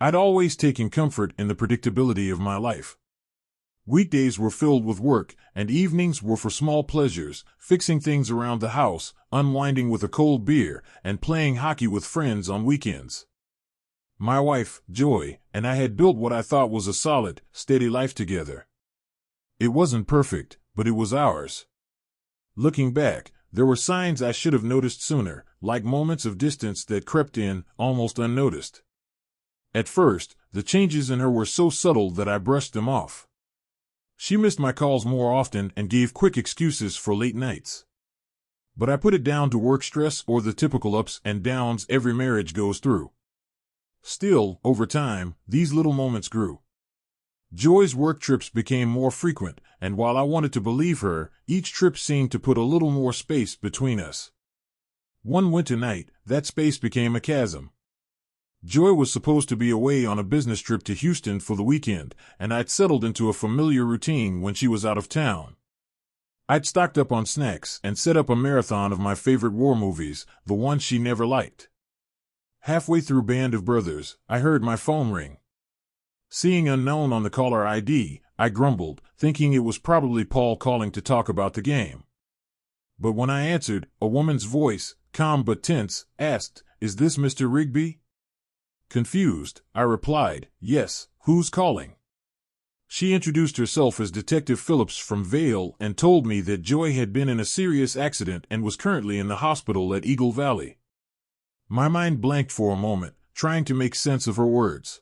I'd always taken comfort in the predictability of my life. Weekdays were filled with work, and evenings were for small pleasures, fixing things around the house, unwinding with a cold beer, and playing hockey with friends on weekends. My wife, Joy, and I had built what I thought was a solid, steady life together. It wasn't perfect, but it was ours. Looking back, there were signs I should have noticed sooner, like moments of distance that crept in, almost unnoticed. At first, the changes in her were so subtle that I brushed them off. She missed my calls more often and gave quick excuses for late nights. But I put it down to work stress or the typical ups and downs every marriage goes through. Still, over time, these little moments grew. Joy's work trips became more frequent, and while I wanted to believe her, each trip seemed to put a little more space between us. One winter night, that space became a chasm. Joy was supposed to be away on a business trip to Houston for the weekend, and I'd settled into a familiar routine when she was out of town. I'd stocked up on snacks and set up a marathon of my favorite war movies, the ones she never liked. Halfway through Band of Brothers, I heard my phone ring. Seeing unknown on the caller ID, I grumbled, thinking it was probably Paul calling to talk about the game. But when I answered, a woman's voice, calm but tense, asked, "Is this Mr. Rigby?" Confused, I replied, "Yes, who's calling?" She introduced herself as Detective Phillips from Vale and told me that Joy had been in a serious accident and was currently in the hospital at Eagle Valley. My mind blanked for a moment, trying to make sense of her words.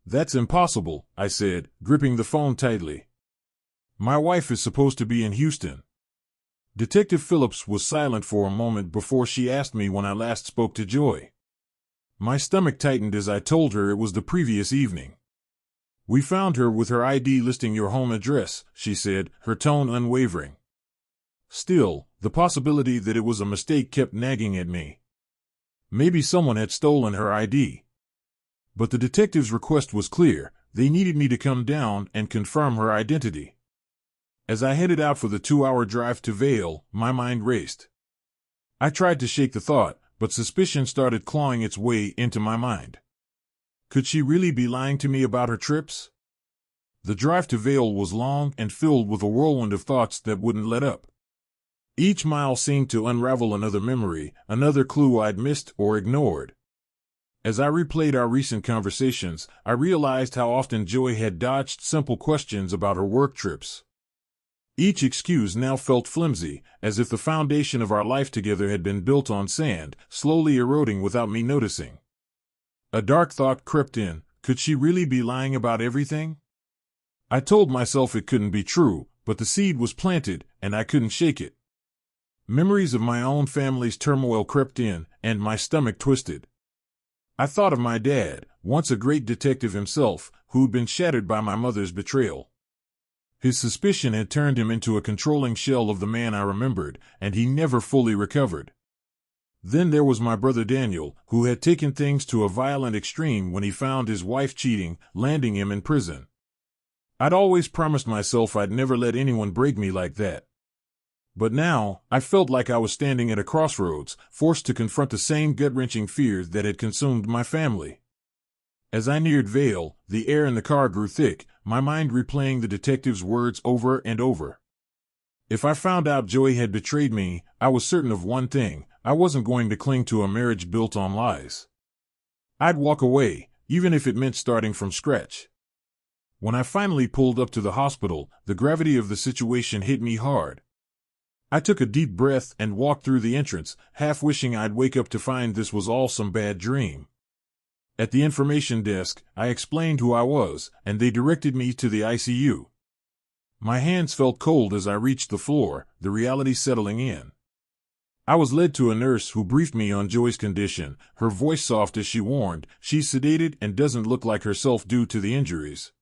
"That's impossible," I said, gripping the phone tightly. "My wife is supposed to be in Houston." Detective Phillips was silent for a moment before she asked me when I last spoke to Joy. My stomach tightened as I told her it was the previous evening. "We found her with her ID listing your home address," she said, her tone unwavering. Still, the possibility that it was a mistake kept nagging at me. Maybe someone had stolen her ID. But the detective's request was clear. They needed me to come down and confirm her identity. As I headed out for the 2-hour drive to Vale, my mind raced. I tried to shake the thought, but suspicion started clawing its way into my mind. Could she really be lying to me about her trips? The drive to Vale was long and filled with a whirlwind of thoughts that wouldn't let up. Each mile seemed to unravel another memory, another clue I'd missed or ignored. As I replayed our recent conversations, I realized how often Joy had dodged simple questions about her work trips. Each excuse now felt flimsy, as if the foundation of our life together had been built on sand, slowly eroding without me noticing. A dark thought crept in. Could she really be lying about everything? I told myself it couldn't be true, but the seed was planted, and I couldn't shake it. Memories of my own family's turmoil crept in, and my stomach twisted. I thought of my dad, once a great detective himself, who'd been shattered by my mother's betrayal. His suspicion had turned him into a controlling shell of the man I remembered, and he never fully recovered. Then there was my brother Daniel, who had taken things to a violent extreme when he found his wife cheating, landing him in prison. I'd always promised myself I'd never let anyone break me like that. But now, I felt like I was standing at a crossroads, forced to confront the same gut-wrenching fears that had consumed my family. As I neared Vale, the air in the car grew thick, my mind replaying the detective's words over and over. If I found out Joy had betrayed me, I was certain of one thing: I wasn't going to cling to a marriage built on lies. I'd walk away, even if it meant starting from scratch. When I finally pulled up to the hospital, the gravity of the situation hit me hard. I took a deep breath and walked through the entrance, half wishing I'd wake up to find this was all some bad dream. At the information desk, I explained who I was, and they directed me to the ICU. My hands felt cold as I reached the floor, the reality settling in. I was led to a nurse who briefed me on Joy's condition, her voice soft as she warned, "She's sedated and doesn't look like herself due to the injuries.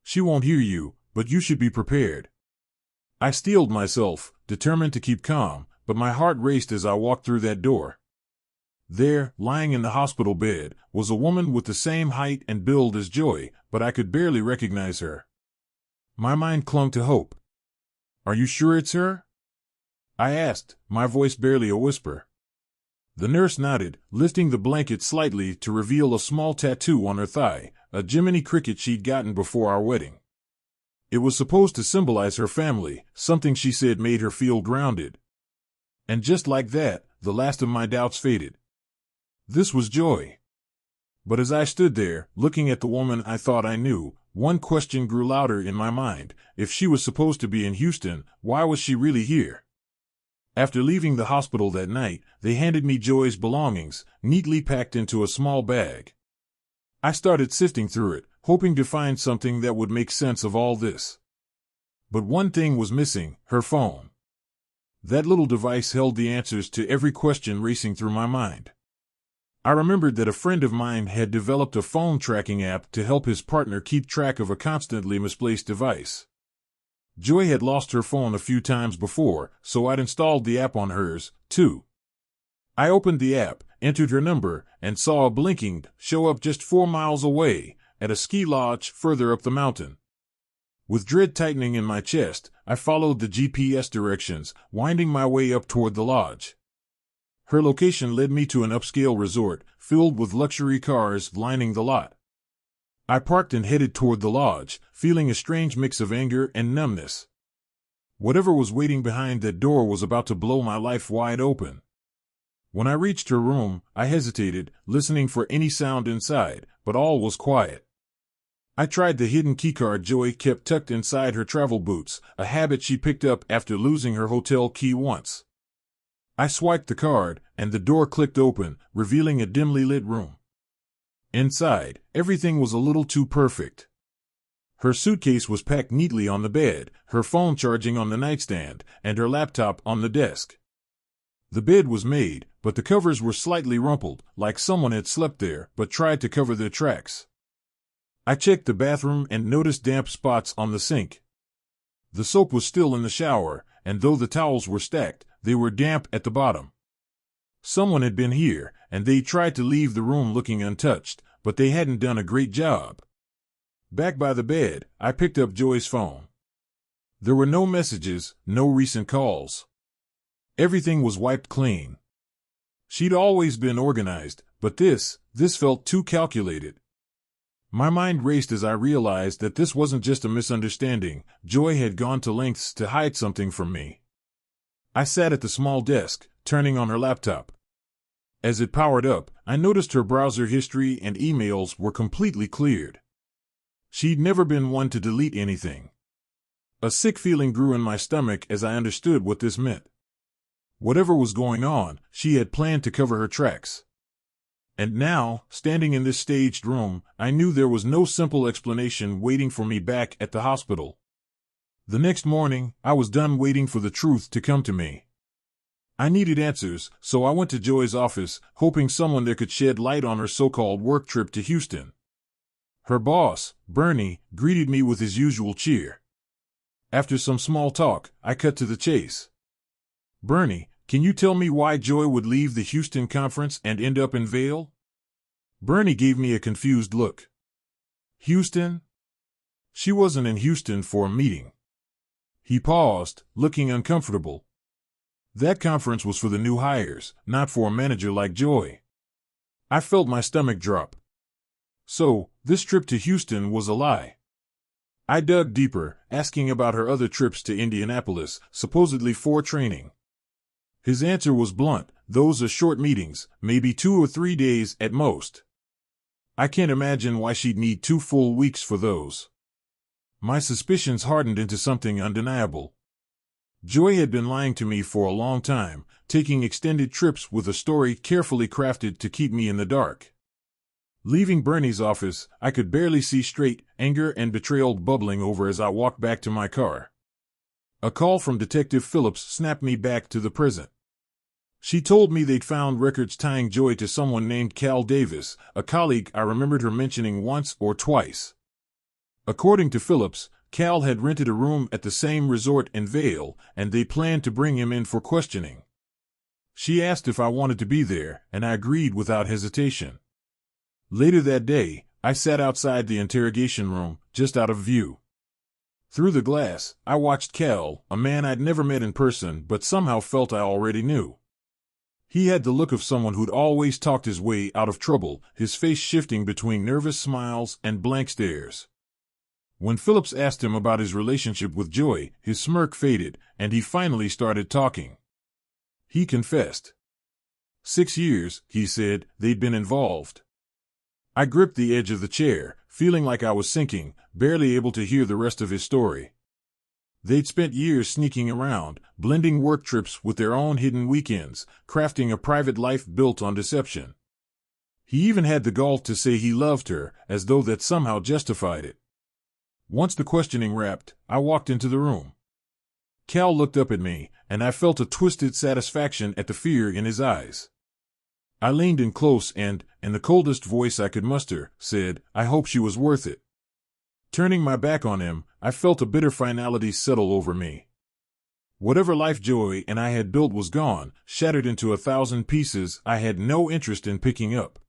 She won't hear you, but you should be prepared." I steeled myself, determined to keep calm, but my heart raced as I walked through that door. There, lying in the hospital bed, was a woman with the same height and build as Joy, but I could barely recognize her. My mind clung to hope. "Are you sure it's her?" I asked, my voice barely a whisper. The nurse nodded, lifting the blanket slightly to reveal a small tattoo on her thigh, a Jiminy Cricket she'd gotten before our wedding. It was supposed to symbolize her family, something she said made her feel grounded. And just like that, the last of my doubts faded. This was Joy. But as I stood there, looking at the woman I thought I knew, one question grew louder in my mind. If she was supposed to be in Houston, why was she really here? After leaving the hospital that night, they handed me Joy's belongings, neatly packed into a small bag. I started sifting through it, hoping to find something that would make sense of all this. But one thing was missing: her phone. That little device held the answers to every question racing through my mind. I remembered that a friend of mine had developed a phone tracking app to help his partner keep track of a constantly misplaced device. Joy had lost her phone a few times before, so I'd installed the app on hers, too. I opened the app, entered her number, and saw a blinking show up just 4 miles away, at a ski lodge further up the mountain. With dread tightening in my chest, I followed the GPS directions, winding my way up toward the lodge. Her location led me to an upscale resort, filled with luxury cars lining the lot. I parked and headed toward the lodge, feeling a strange mix of anger and numbness. Whatever was waiting behind that door was about to blow my life wide open. When I reached her room, I hesitated, listening for any sound inside, but all was quiet. I tried the hidden keycard Joy kept tucked inside her travel boots, a habit she picked up after losing her hotel key once. I swiped the card, and the door clicked open, revealing a dimly lit room. Inside, everything was a little too perfect. Her suitcase was packed neatly on the bed, her phone charging on the nightstand, and her laptop on the desk. The bed was made, but the covers were slightly rumpled, like someone had slept there but tried to cover their tracks. I checked the bathroom and noticed damp spots on the sink. The soap was still in the shower, and though the towels were stacked, they were damp at the bottom. Someone had been here, and they tried to leave the room looking untouched, but they hadn't done a great job. Back by the bed, I picked up Joy's phone. There were no messages, no recent calls. Everything was wiped clean. She'd always been organized, but this felt too calculated. My mind raced as I realized that this wasn't just a misunderstanding. Joy had gone to lengths to hide something from me. I sat at the small desk, turning on her laptop. As it powered up, I noticed her browser history and emails were completely cleared. She'd never been one to delete anything. A sick feeling grew in my stomach as I understood what this meant. Whatever was going on, she had planned to cover her tracks. And now, standing in this staged room, I knew there was no simple explanation waiting for me back at the hospital. The next morning, I was done waiting for the truth to come to me. I needed answers, so I went to Joy's office, hoping someone there could shed light on her so-called work trip to Houston. Her boss, Bernie, greeted me with his usual cheer. After some small talk, I cut to the chase. "Bernie, can you tell me why Joy would leave the Houston conference and end up in Vail?" Bernie gave me a confused look. "Houston?" She wasn't in Houston for a meeting. He paused, looking uncomfortable. That conference was for the new hires, not for a manager like Joy. I felt my stomach drop. So, this trip to Houston was a lie. I dug deeper, asking about her other trips to Indianapolis, supposedly for training. His answer was blunt: those are short meetings, maybe 2 or 3 days at most. I can't imagine why she'd need 2 full weeks for those. My suspicions hardened into something undeniable. Joy had been lying to me for a long time, taking extended trips with a story carefully crafted to keep me in the dark. Leaving Bernie's office, I could barely see straight, anger and betrayal bubbling over as I walked back to my car. A call from Detective Phillips snapped me back to the present. She told me they'd found records tying Joy to someone named Cal Davis, a colleague I remembered her mentioning once or twice. According to Phillips, Cal had rented a room at the same resort in Vail, and they planned to bring him in for questioning. She asked if I wanted to be there, and I agreed without hesitation. Later that day, I sat outside the interrogation room, just out of view. Through the glass, I watched Cal, a man I'd never met in person but somehow felt I already knew. He had the look of someone who'd always talked his way out of trouble, his face shifting between nervous smiles and blank stares. When Phillips asked him about his relationship with Joy, his smirk faded, and he finally started talking. He confessed. 6 years, he said, they'd been involved. I gripped the edge of the chair, feeling like I was sinking, barely able to hear the rest of his story. They'd spent years sneaking around, blending work trips with their own hidden weekends, crafting a private life built on deception. He even had the gall to say he loved her, as though that somehow justified it. Once the questioning wrapped, I walked into the room. Cal looked up at me, and I felt a twisted satisfaction at the fear in his eyes. I leaned in close and, in the coldest voice I could muster, said, I hope she was worth it. Turning my back on him, I felt a bitter finality settle over me. Whatever life Joy and I had built was gone, shattered into 1,000 pieces I had no interest in picking up.